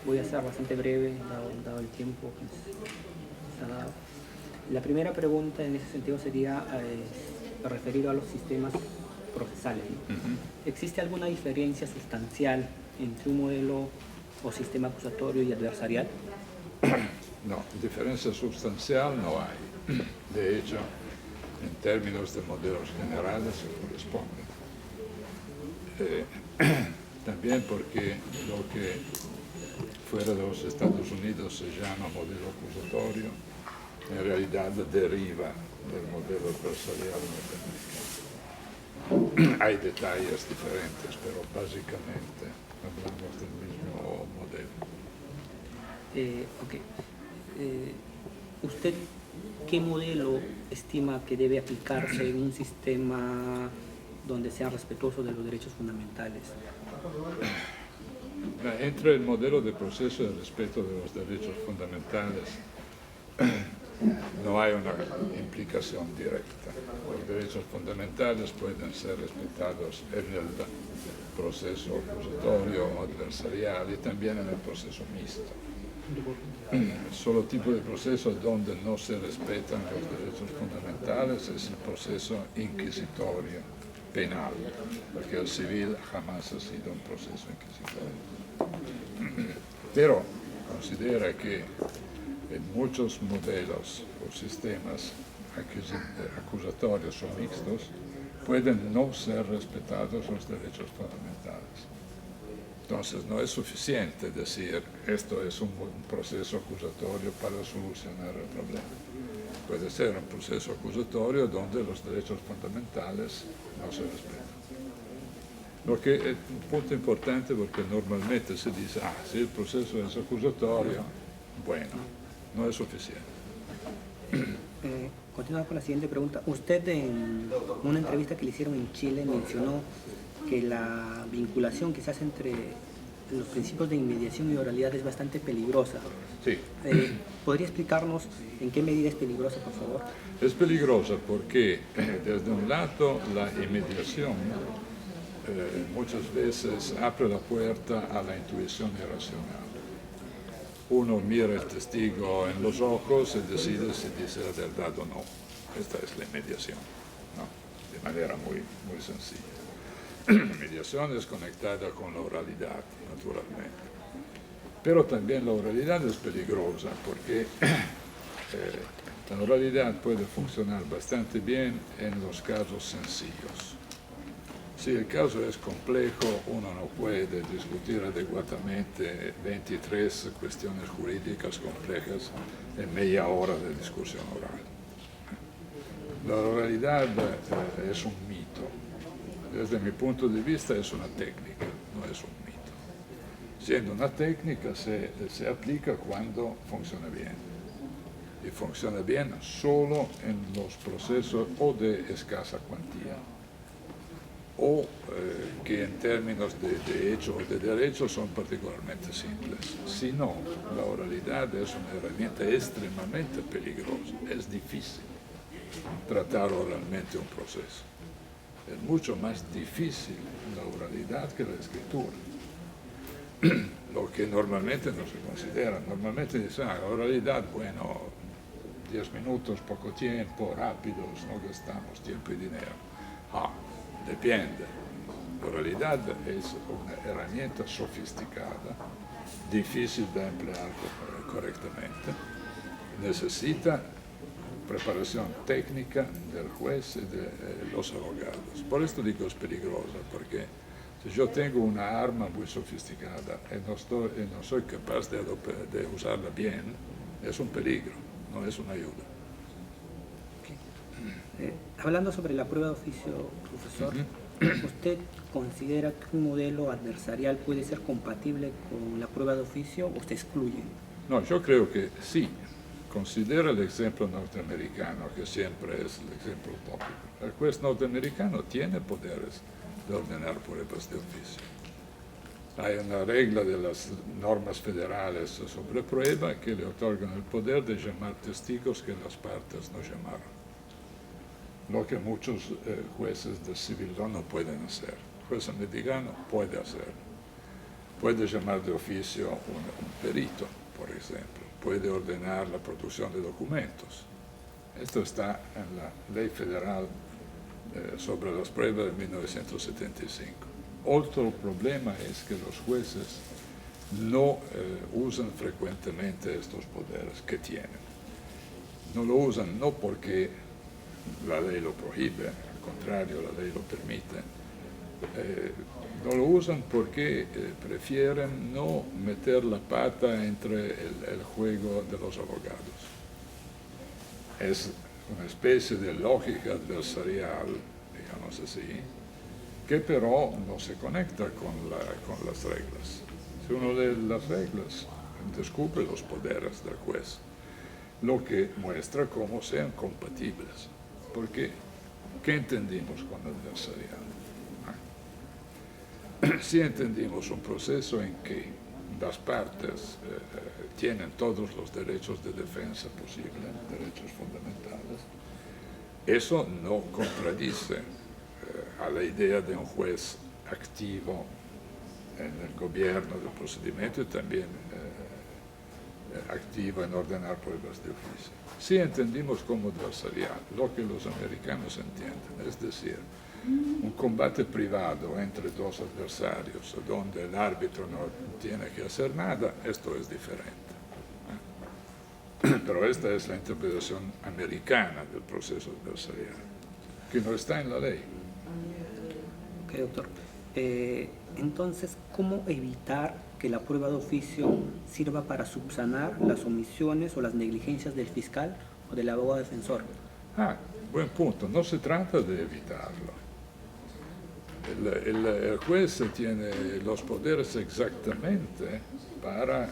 voy a ser bastante breve, dado el tiempo que nos ha dado. La primera pregunta en ese sentido sería referido a los sistemas procesales, ¿no? ¿Existe alguna diferencia sustancial entre un modelo o sistema acusatorio y adversarial? No, diferencia sustancial no hay. De hecho, en términos de modelos generales se corresponden. También porque lo que fuera de los Estados Unidos se llama modelo acusatorio, en realidad deriva del modelo adversarial norteamericano. Hay detalles diferentes, pero básicamente hablamos del mismo modelo. ¿Usted qué modelo estima que debe aplicarse en un sistema donde sea respetuoso de los derechos fundamentales? Entre el modelo de proceso de respeto de los derechos fundamentales no hay una implicación directa. Los derechos fundamentales pueden ser respetados en el proceso acusatorio o adversarial y también en el proceso mixto. El solo tipo de proceso donde no se respetan los derechos fundamentales es el proceso inquisitorio, penal, porque el civil jamás ha sido un proceso inquisitorio. Pero considera que en muchos modelos o sistemas acusatorios o mixtos pueden no ser respetados los derechos fundamentales. Entonces no es suficiente decir esto es un proceso acusatorio para solucionar el problema. Puede ser un proceso acusatorio donde los derechos fundamentales no se respetan. Lo que es un punto importante porque normalmente se dice, si el proceso es acusatorio, bueno, no es suficiente. Continuando con la siguiente pregunta. Usted en una entrevista que le hicieron en Chile mencionó que la vinculación que se hace entre los principios de inmediación y oralidad es bastante peligrosa. Sí. ¿Podría explicarnos en qué medida es peligrosa, por favor? Es peligrosa porque, desde un lado, la inmediación muchas veces abre la puerta a la intuición irracional. Uno mira al testigo en los ojos y decide si dice la verdad o no. Esta es la inmediación, ¿no? De manera muy, muy sencilla. La mediación es conectada con la oralidad, naturalmente. Pero también la oralidad es peligrosa porque la oralidad puede funcionar bastante bien en los casos sencillos. Si el caso es complejo, uno no puede discutir adecuadamente 23 cuestiones jurídicas complejas en media hora de discusión oral. La oralidad es un mito. Desde mi punto de vista es una técnica, no es un mito. Siendo una técnica se aplica cuando funciona bien. Y funciona bien solo en los procesos o de escasa cuantía o que en términos de hecho o de derecho son particularmente simples. Si no, la oralidad es una herramienta extremadamente peligrosa. Es difícil tratar oralmente un proceso. Es mucho más difícil la oralidad que la escritura. Lo que normalmente no se considera. Normalmente dicen, la oralidad, bueno, 10 minutos, poco tiempo, rápidos, no gastamos tiempo y dinero. Depende. La oralidad es una herramienta sofisticada, difícil de emplear correctamente. Necesita preparación técnica del juez y de los abogados. Por esto digo es peligrosa, porque si yo tengo una arma muy sofisticada y no soy capaz de usarla bien, es un peligro, no es una ayuda. Hablando sobre la prueba de oficio, profesor, ¿usted considera que un modelo adversarial puede ser compatible con la prueba de oficio o se excluye? No, yo creo que sí. Considera el ejemplo norteamericano, que siempre es el ejemplo tópico. El juez norteamericano tiene poderes de ordenar pruebas de oficio. Hay una regla de las normas federales sobre prueba que le otorgan el poder de llamar testigos que las partes no llamaron. Lo que muchos jueces de civil no pueden hacer. El juez americano puede hacerlo. puede llamar de oficio un perito, por ejemplo, puede ordenar la producción de documentos. Esto está en la Ley Federal sobre las pruebas de 1975. Otro problema es que los jueces no usan frecuentemente estos poderes que tienen. No lo usan no porque la ley lo prohíbe, al contrario, la ley lo permite. No lo usan porque prefieren no meter la pata entre el juego de los abogados. Es una especie de lógica adversarial, digamos así, que pero no se conecta con las reglas. Si uno lee las reglas, descubre los poderes del juez, lo que muestra cómo sean compatibles. Porque, ¿qué entendimos con adversarial? Si entendimos un proceso en que las partes tienen todos los derechos de defensa posibles, derechos fundamentales, eso no contradice a la idea de un juez activo en el gobierno del procedimiento y también activo en ordenar pruebas de oficio. Si entendimos como adversarial lo que los americanos entienden, es decir, un combate privado entre dos adversarios donde el árbitro no tiene que hacer nada, esto es diferente. Pero esta es la interpretación americana del proceso adversarial, que no está en la ley. Ok, doctor. Entonces, ¿cómo evitar que la prueba de oficio sirva para subsanar las omisiones o las negligencias del fiscal o del abogado defensor? Buen punto. No se trata de evitarlo. El juez tiene los poderes exactamente para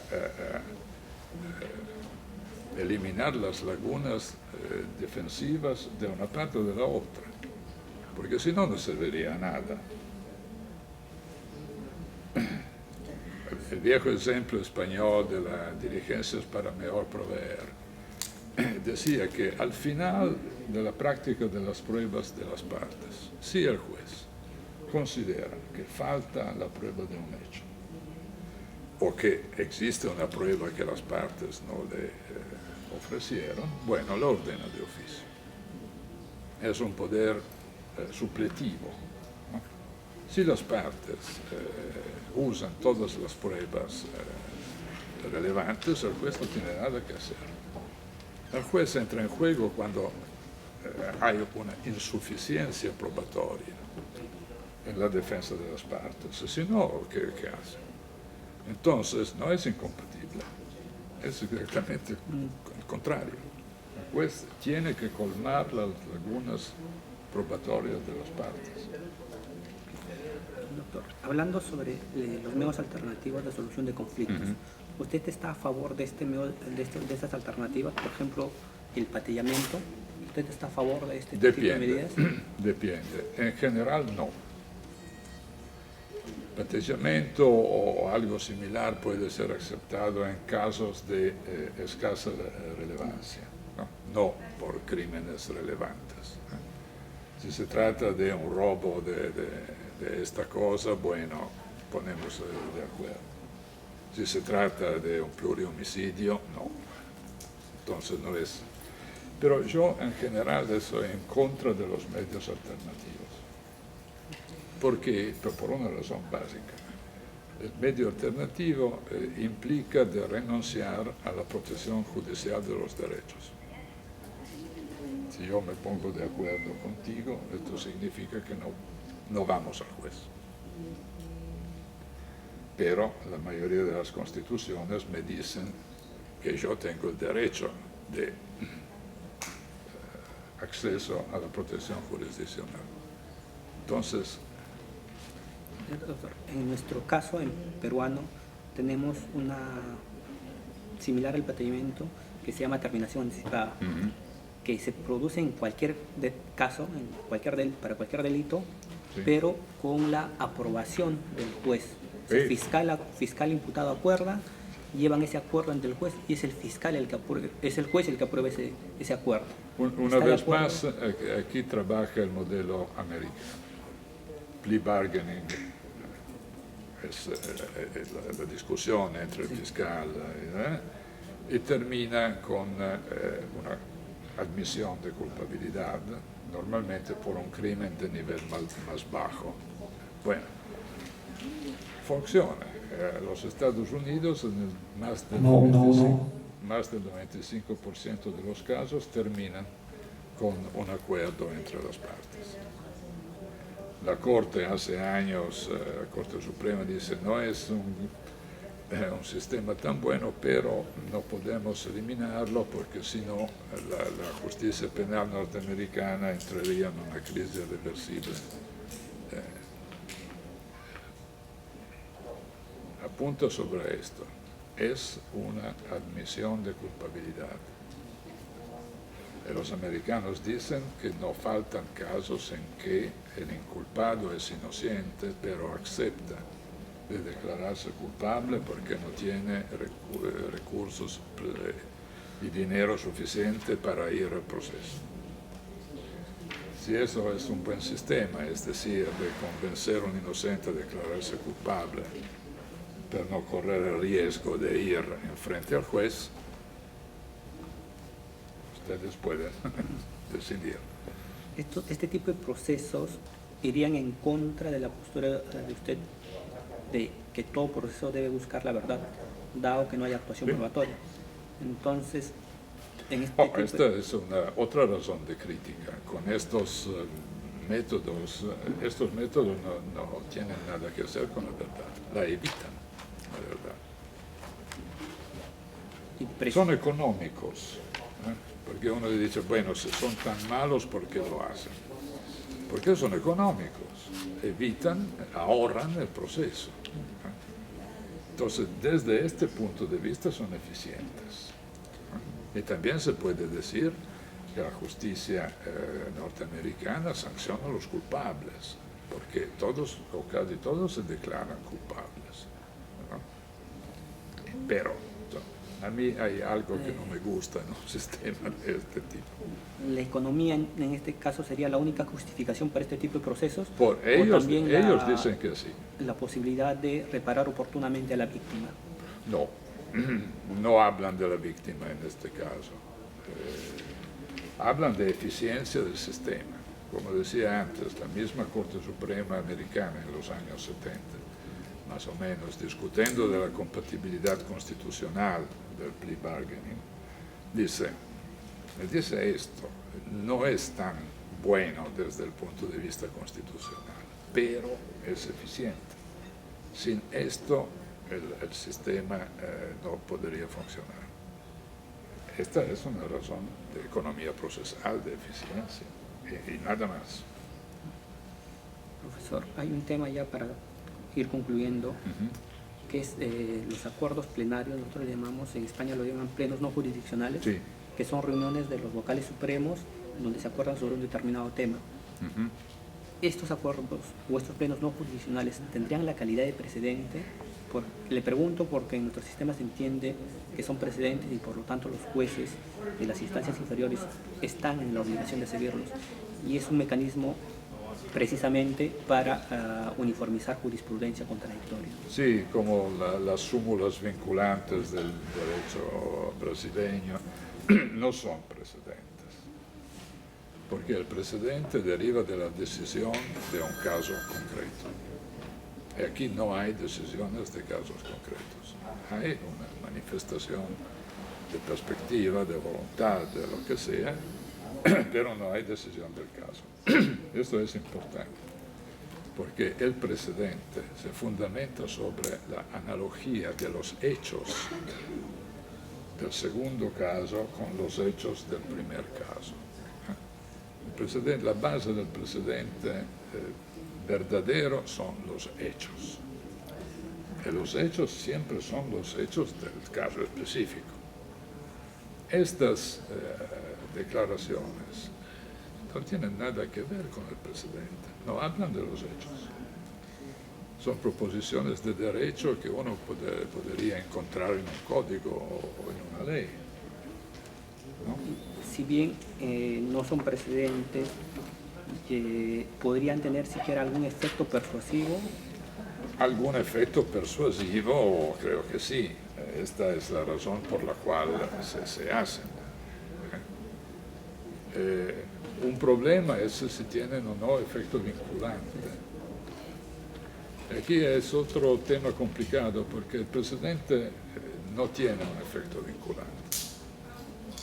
eliminar las lagunas defensivas de una parte o de la otra, porque si no, no serviría a nada. El viejo ejemplo español de la diligencias para mejor proveer decía que al final de la práctica de las pruebas de las partes, si el juez considera que falta la prueba de un hecho o que existe una prueba que las partes no le ofrecieron, bueno, lo ordena de oficio. Es un poder supletivo, ¿no? Si las partes usan todas las pruebas relevantes, el juez no tiene nada que hacer. El juez entra en juego cuando hay una insuficiencia probatoria en la defensa de las partes. Si no, ¿qué hace? Entonces, no es incompatible, es exactamente el contrario. El juez tiene que colmar las lagunas probatorias de las partes. Doctor, hablando sobre los medios alternativos de solución de conflictos, ¿usted está a favor de estas alternativas? Por ejemplo, el patellamiento. ¿Usted está a favor de este tipo de medidas? Depende. En general, no. Patellamiento o algo similar puede ser aceptado en casos de escasa relevancia, no por crímenes relevantes. Si se trata de un robo de esta cosa, bueno, ponemos de acuerdo. Si se trata de un plurihomicidio, no. Entonces no es. Pero yo en general estoy en contra de los medios alternativos. Porque, por una razón básica, el medio alternativo implica de renunciar a la protección judicial de los derechos. Si yo me pongo de acuerdo contigo, esto significa que no vamos al juez. Pero la mayoría de las constituciones me dicen que yo tengo el derecho de acceso a la protección jurisdiccional. Entonces, doctor, en nuestro caso, en peruano, tenemos una similar al patellamiento que se llama terminación anticipada, que se produce en cualquier caso, para cualquier delito, sí, pero con la aprobación del juez. Sí. El fiscal imputado acuerda, llevan ese acuerdo ante el juez y es el fiscal es el juez el que aprueba ese acuerdo. Una vez más, aquí trabaja el modelo americano, plea bargaining. es la discusión entre el fiscal y termina con una admisión de culpabilidad, normalmente por un crimen de nivel más bajo. Bueno, funciona. Los Estados Unidos, en más del 95% de los casos, terminan con un acuerdo entre las partes. La Corte hace años, la Corte Suprema dice, no es un sistema tan bueno, pero no podemos eliminarlo porque si no la justicia penal norteamericana entraría en una crisis irreversible. Apunto sobre esto, es una admisión de culpabilidad. Los americanos dicen que no faltan casos en que el inculpado es inocente, pero acepta de declararse culpable porque no tiene recursos y dinero suficiente para ir al proceso. Si eso es un buen sistema, es decir, de convencer a un inocente a declararse culpable per no correr el riesgo de ir en frente al juez, ustedes pueden decidir. Este tipo de procesos irían en contra de la postura de usted de que todo proceso debe buscar la verdad, dado que no hay actuación probatoria. Entonces, en esta es otra razón de crítica. Con estos métodos no tienen nada que hacer con la verdad, la evitan, la verdad. Son económicos, porque uno le dice, bueno, si son tan malos, ¿por qué lo hacen? Porque son económicos, evitan, ahorran el proceso. Entonces, desde este punto de vista son eficientes. Y también se puede decir que la justicia norteamericana sanciona a los culpables, porque todos, o casi todos, se declaran culpables, ¿no? Pero a mí hay algo que no me gusta en un sistema de este tipo. ¿La economía en este caso sería la única justificación para este tipo de procesos? Por ellos dicen que sí. ¿La posibilidad de reparar oportunamente a la víctima? No, no hablan de la víctima en este caso. Hablan de eficiencia del sistema. Como decía antes, la misma Corte Suprema americana en los años 70, más o menos, discutiendo de la compatibilidad constitucional del plea bargaining, dice esto, no es tan bueno desde el punto de vista constitucional, pero es eficiente. Sin esto, el sistema no podría funcionar. Esta es una razón de economía procesal, de eficiencia, y nada más. Profesor, hay un tema ya para ir concluyendo, que es los acuerdos plenarios. Nosotros le llamamos, en España lo llaman plenos no jurisdiccionales, sí, que son reuniones de los vocales supremos donde se acuerdan sobre un determinado tema. Estos acuerdos o estos plenos no jurisdiccionales tendrían la calidad de precedente. Le pregunto porque en nuestro sistema se entiende que son precedentes y por lo tanto los jueces de las instancias inferiores están en la obligación de seguirlos, y es un mecanismo precisamente para uniformizar jurisprudencia contradictoria. Sí, como las súmulas vinculantes del derecho brasileño no son precedentes, porque el precedente deriva de la decisión de un caso concreto. Y aquí no hay decisiones de casos concretos, hay una manifestación de perspectiva, de voluntad, de lo que sea, pero no hay decisión del caso. Esto es importante, porque el precedente se fundamenta sobre la analogía de los hechos del segundo caso con los hechos del primer caso. La base del precedente verdadero son los hechos. Y los hechos siempre son los hechos del caso específico. Estas declaraciones no tienen nada que ver con el precedente, no hablan de los hechos. Son proposiciones de derecho que uno podría encontrar en un código o en una ley, ¿no? Si bien no son precedentes, podrían tener siquiera algún efecto persuasivo. algún efecto persuasivo, creo que sí. Esta es la razón por la cual se hacen. Un problema es si tienen o no efecto vinculante. Aquí es otro tema complicado porque el presidente no tiene un efecto vinculante.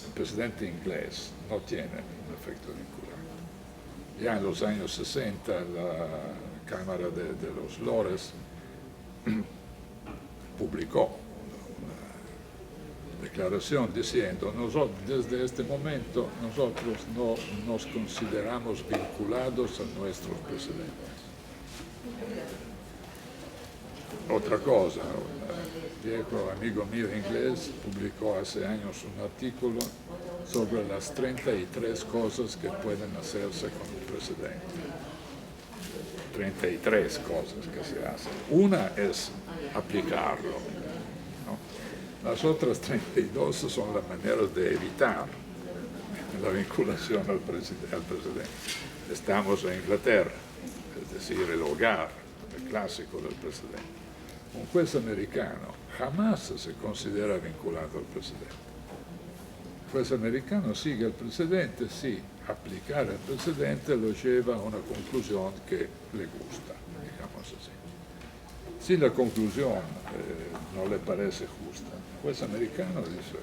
El presidente inglés no tiene un efecto vinculante. Ya en los años 60 la Cámara de los Lores publicó una declaración diciendo: desde este momento nosotros no nos consideramos vinculados a nuestros presidentes. Otra cosa, un viejo amigo mío inglés publicó hace años un artículo sobre las 33 cosas que pueden hacerse con el presidente. 33 cosas que se hacen. Una es aplicarlo, ¿no? Las otras 32 son las maneras de evitar la vinculación al presidente. Estamos en Inglaterra, es decir, el hogar, el clásico del presidente. Un juez americano jamás se considera vinculado al presidente. El juez americano sigue al presidente, sí, aplicar al presidente lo lleva a una conclusión que le gusta, digamos así. Si la conclusión no le parece justa, el juez americano dice: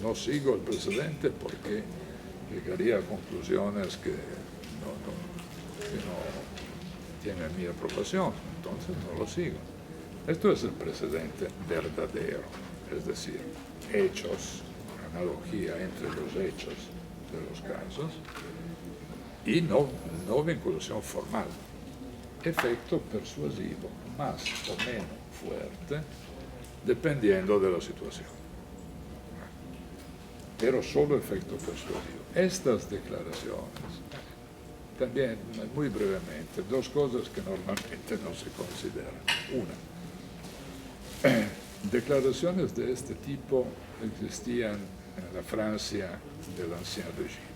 no sigo al presidente porque llegaría a conclusiones que no tienen mi aprobación, entonces no lo sigo. Esto es el precedente verdadero, es decir, hechos, analogía entre los hechos de los casos y no vinculación formal. Efecto persuasivo, más o menos fuerte, dependiendo de la situación. Pero solo efecto persuasivo. Estas declaraciones, también muy brevemente, dos cosas que normalmente no se consideran. Una, declaraciones de este tipo existían en la Francia del Ancien Régime.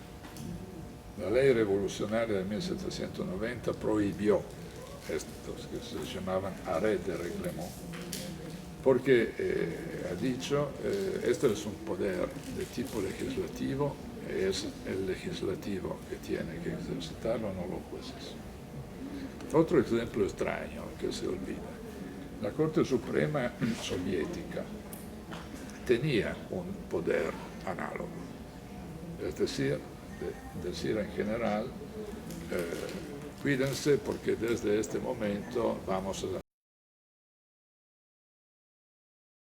La ley revolucionaria de 1790 prohibió estos que se llamaban arrêts de règlement, porque ha dicho, este es un poder de tipo legislativo, es el legislativo que tiene que ejercitarlo, no los jueces. Otro ejemplo extraño que se olvida. La Corte Suprema soviética tenía un poder análogo, es decir, decir en general, cuídense porque desde este momento vamos a